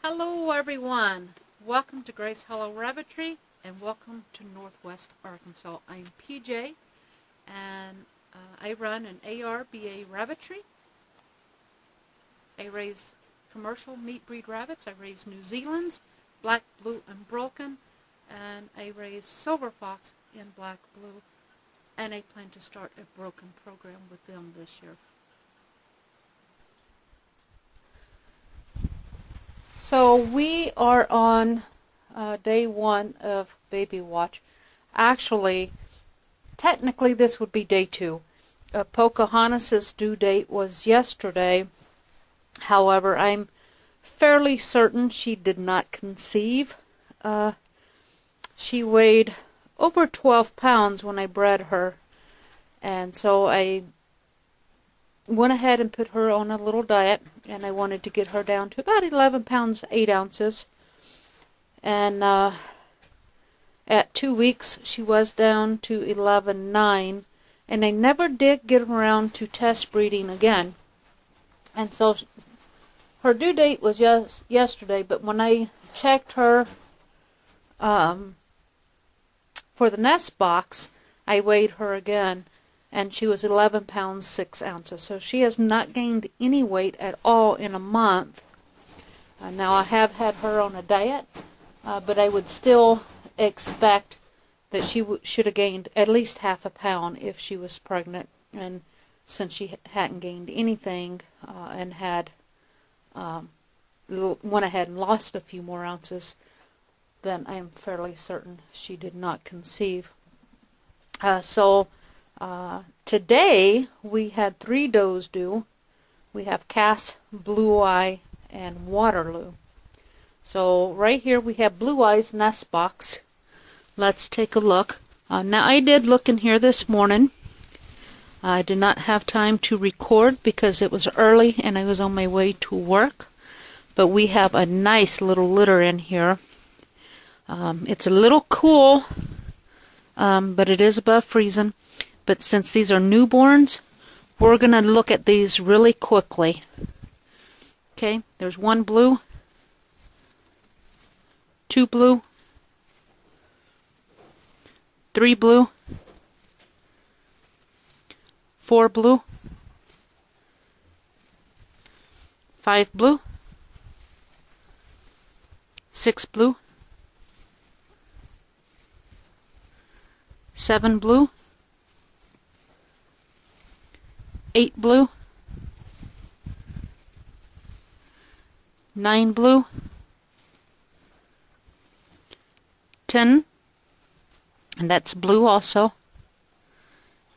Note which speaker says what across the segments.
Speaker 1: Hello everyone, welcome to Grace Hollow Rabbitry and welcome to Northwest Arkansas. I'm PJ and I run an ARBA rabbitry. I raise commercial meat breed rabbits. I raise New Zealand's, black, blue, and broken, and I raise silver fox in black, blue, and I plan to start a broken program with them this year. So we are on day one of Baby Watch. Actually, technically this would be day two. Pocahontas' due date was yesterday. However, I'm fairly certain she did not conceive. She weighed over 12 pounds when I bred her. And so I went ahead and put her on a little diet, and I wanted to get her down to about 11 pounds 8 ounces. And at 2 weeks she was down to 11.9, and I never did get around to test breeding again. And so her due date was just yesterday, but when I checked her for the nest box, I weighed her again, and she was 11 pounds 6 ounces. So she has not gained any weight at all in a month. Now I have had her on a diet, but I would still expect that she should have gained at least half a pound if she was pregnant. And since she hadn't gained anything and had went ahead and lost a few more ounces, then I am fairly certain she did not conceive. Today we had 3 does due. We have Cass, Blue Eye, and Waterloo. So right here we have Blue Eye's nest box. Let's take a look. Now I did look in here this morning. I did not have time to record because it was early and I was on my way to work. But we have a nice little litter in here. It's a little cool, but it is above freezing. But since these are newborns, we're going to look at these really quickly. Okay, there's 1 blue, 2 blue, 3 blue, 4 blue, 5 blue, 6 blue, 7 blue, 8 blue, 9 blue, 10, and that's blue also.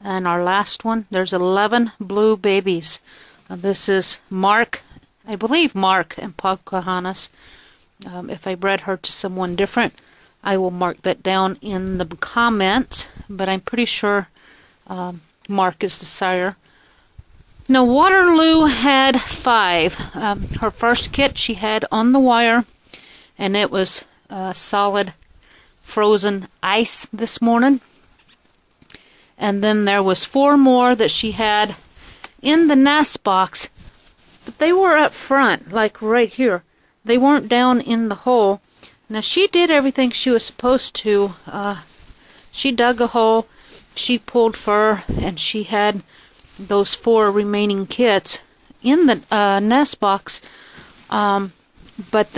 Speaker 1: And our last one, there's 11 blue babies. This is Mark, I believe Mark and Pocahontas. If I bred her to someone different, I will mark that down in the comments, but I'm pretty sure Mark is the sire. Now, Waterloo had 5. Her first kit she had on the wire, and it was solid frozen ice this morning. And then there was 4 more that she had in the nest box, but they were up front, like right here. They weren't down in the hole. Now, she did everything she was supposed to. She dug a hole, she pulled fur, and she had those 4 remaining kits in the nest box, but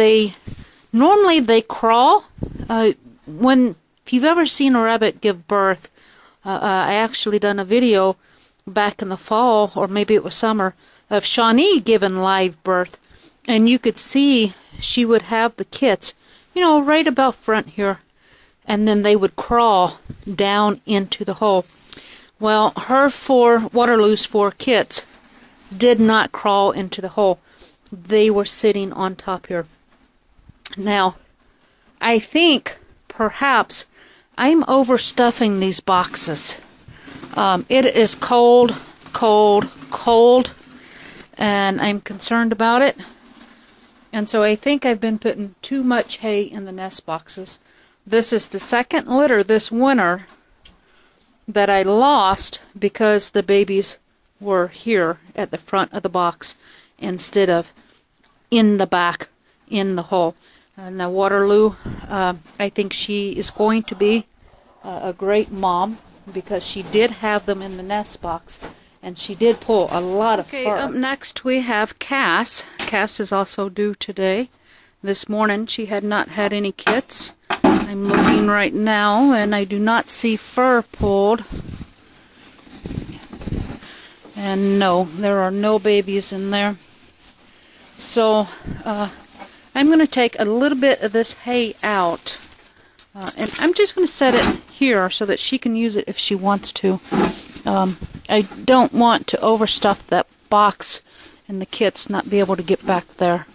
Speaker 1: normally they crawl. If you've ever seen a rabbit give birth, I actually done a video back in the fall, or maybe it was summer, of Shawnee giving live birth, and you could see she would have the kits, you know, right about front here, and then they would crawl down into the hole. Well, Waterloo's 4 kits did not crawl into the hole. They were sitting on top here. Now, I think perhaps I'm overstuffing these boxes. It is cold, cold, cold, and I'm concerned about it. And so I think I've been putting too much hay in the nest boxes. This is the second litter this winter that I lost because the babies were here at the front of the box instead of in the back in the hole. Now Waterloo, I think she is going to be a great mom because she did have them in the nest box and she did pull a lot of fur. Up next we have Cass. Cass is also due today. This morning she had not had any kits. I'm looking right now and I do not see fur pulled. And no, there are no babies in there. So I'm going to take a little bit of this hay out. And I'm just going to set it here so that she can use it if she wants to. I don't want to overstuff that box and the kits not be able to get back there.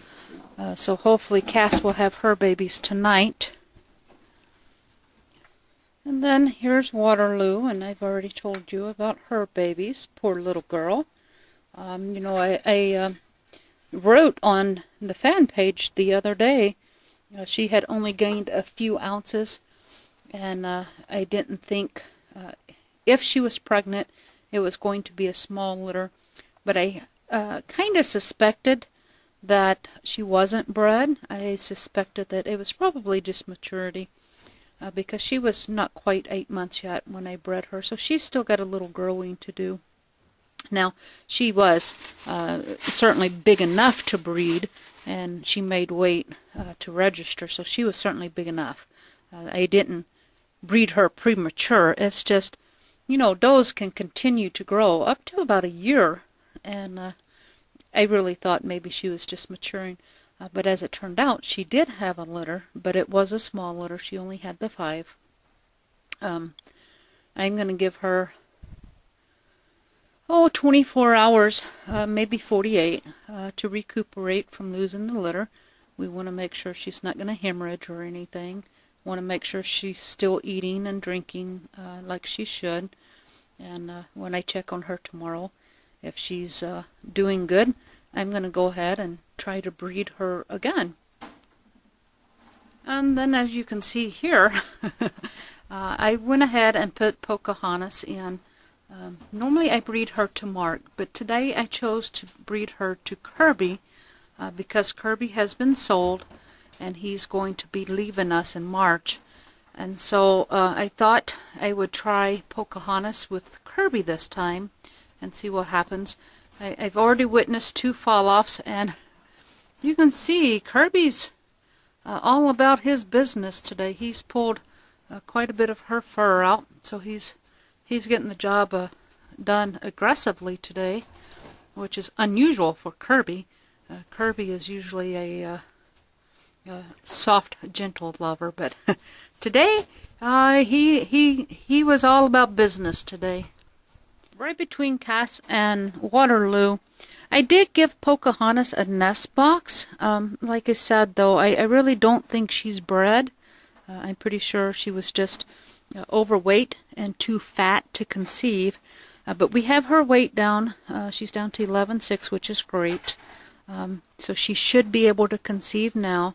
Speaker 1: So hopefully Cass will have her babies tonight. And then here's Waterloo, and I've already told you about her babies. Poor little girl. You know, I wrote on the fan page the other day, she had only gained a few ounces, and I didn't think if she was pregnant it was going to be a small litter, but I kind of suspected that she wasn't bred. I suspected that it was probably just maturity. Because she was not quite 8 months yet when I bred her, so she's still got a little growing to do. Now, she was certainly big enough to breed, and she made weight to register, so she was certainly big enough. I didn't breed her premature. It's just, you know, does can continue to grow up to about a year, and I really thought maybe she was just maturing. But as it turned out, she did have a litter, but it was a small litter. She only had the 5. I'm going to give her, 24 hours, maybe 48, to recuperate from losing the litter. We want to make sure she's not going to hemorrhage or anything. Want to make sure she's still eating and drinking like she should. And when I check on her tomorrow, if she's doing good, I'm going to go ahead and try to breed her again. And then as you can see here, I went ahead and put Pocahontas in. Normally I breed her to Mark, but today I chose to breed her to Kirby because Kirby has been sold and he's going to be leaving us in March. And so I thought I would try Pocahontas with Kirby this time and see what happens. I've already witnessed 2 fall-offs, and you can see Kirby's all about his business today. He's pulled quite a bit of her fur out, so he's getting the job done aggressively today, which is unusual for Kirby. Kirby is usually a soft, gentle lover, but today he was all about business today. Right between Cass and Waterloo, I did give Pocahontas a nest box. Like I said, though, I really don't think she's bred. I'm pretty sure she was just overweight and too fat to conceive. But we have her weight down. She's down to 11.6, which is great. So she should be able to conceive now.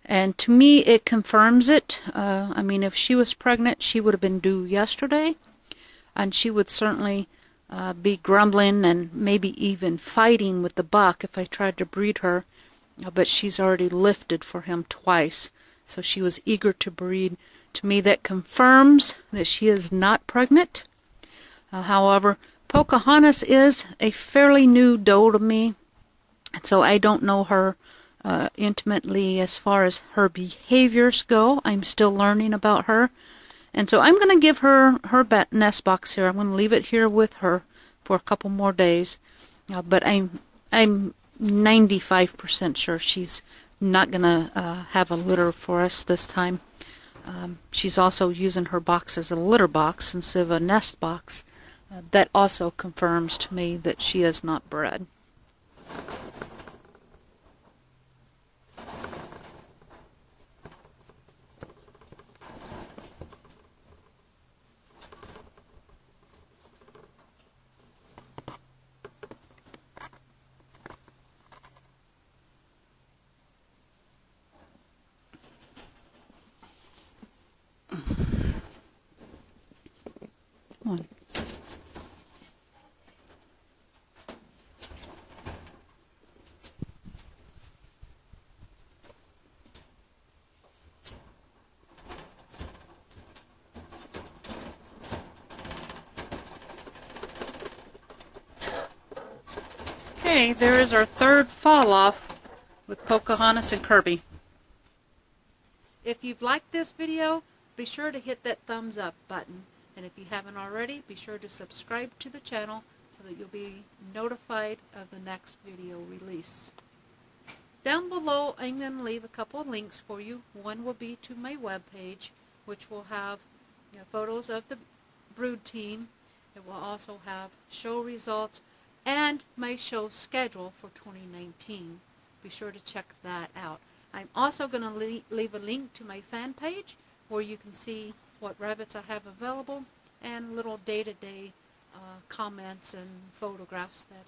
Speaker 1: And to me, it confirms it. I mean, if she was pregnant, she would have been due yesterday. And she would certainly be grumbling and maybe even fighting with the buck if I tried to breed her. But she's already lifted for him twice. So she was eager to breed. To me, that confirms that she is not pregnant. However, Pocahontas is a fairly new doe to me. So I don't know her intimately as far as her behaviors go. I'm still learning about her. And so I'm going to give her her nest box here. I'm going to leave it here with her for a couple more days. But I'm 95% sure she's not going to have a litter for us this time. She's also using her box as a litter box instead of a nest box. That also confirms to me that she is not bred. Come on. Okay, there is our third fall off with Pocahontas and Kirby. If you've liked this video, be sure to hit that thumbs up button. And if you haven't already, be sure to subscribe to the channel so that you'll be notified of the next video release. Down below, I'm going to leave a couple of links for you. One will be to my webpage, which will have photos of the brood team. It will also have show results and my show schedule for 2019. Be sure to check that out. I'm also going to leave a link to my fan page where you can see what rabbits I have available and little day-to-day comments and photographs that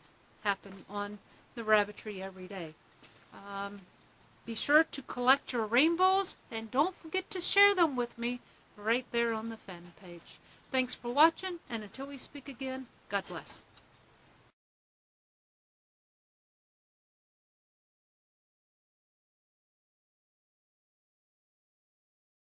Speaker 1: happen on the rabbitry every day. Be sure to collect your rainbows and don't forget to share them with me right there on the fan page. Thanks for watching, and until we speak again, God bless.